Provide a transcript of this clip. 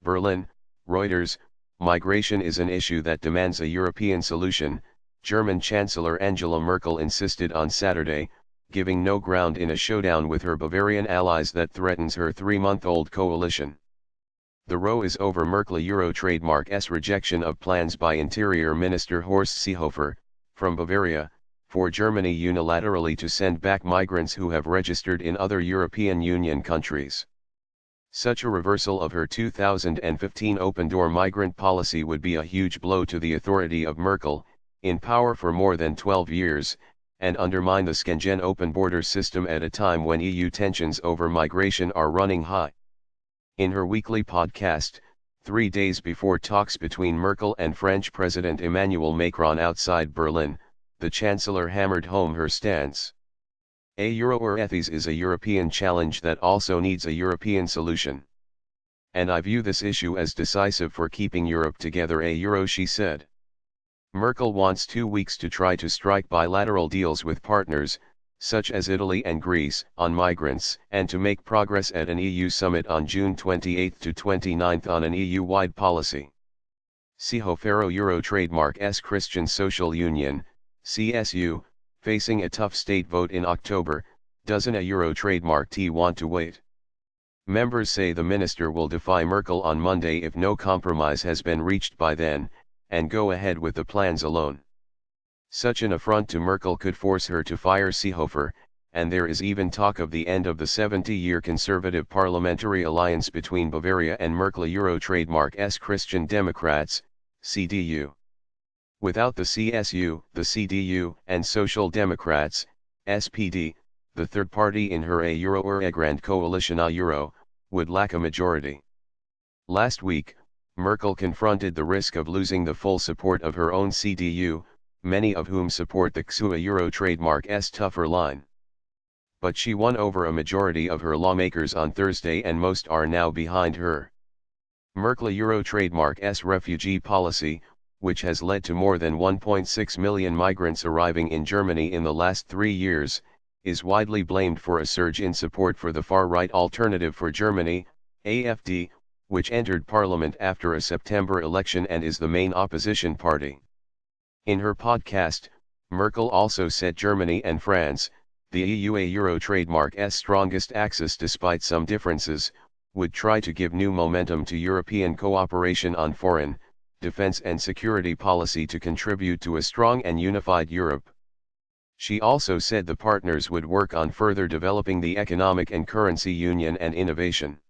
Berlin, Reuters. Migration is an issue that demands a European solution, German Chancellor Angela Merkel insisted on Saturday, giving no ground in a showdown with her Bavarian allies that threatens her 3-month-old coalition. The row is over Merkel Euro trademark's rejection of plans by Interior Minister Horst Seehofer, from Bavaria, for Germany unilaterally to send back migrants who have registered in other European Union countries. Such a reversal of her 2015 open-door migrant policy would be a huge blow to the authority of Merkel, in power for more than 12 years, and undermine the Schengen open border system at a time when EU tensions over migration are running high. In her weekly podcast, 3 days before talks between Merkel and French President Emmanuel Macron outside Berlin, the Chancellor hammered home her stance. A euro or ETHIS is a European challenge that also needs a European solution. And I view this issue as decisive for keeping Europe together, a euro, she said. Merkel wants 2 weeks to try to strike bilateral deals with partners, such as Italy and Greece, on migrants, and to make progress at an EU summit on June 28 to 29 on an EU-wide policy. Seehofer Euro trademark's Christian Social Union, CSU, facing a tough state vote in October, doesn't a Euro trademark want to wait? Members say the minister will defy Merkel on Monday if no compromise has been reached by then, and go ahead with the plans alone. Such an affront to Merkel could force her to fire Seehofer, and there is even talk of the end of the 70-year conservative parliamentary alliance between Bavaria and Merkel Euro trademark's Christian Democrats, CDU. Without the CSU, the CDU, and Social Democrats, SPD, the third party in her a Euro or a Grand Coalition a Euro, would lack a majority. Last week, Merkel confronted the risk of losing the full support of her own CDU, many of whom support the CSU Euro trademark's tougher line. But she won over a majority of her lawmakers on Thursday, and most are now behind her. Merkel Euro trademark's refugee policy, which has led to more than 1.6 million migrants arriving in Germany in the last 3 years, is widely blamed for a surge in support for the far-right Alternative for Germany, AfD, which entered parliament after a September election and is the main opposition party. In her podcast, Merkel also said Germany and France, the EU a Euro trademark's strongest axis despite some differences, would try to give new momentum to European cooperation on foreign, defense and security policy to contribute to a strong and unified Europe. She also said the partners would work on further developing the economic and currency union and innovation.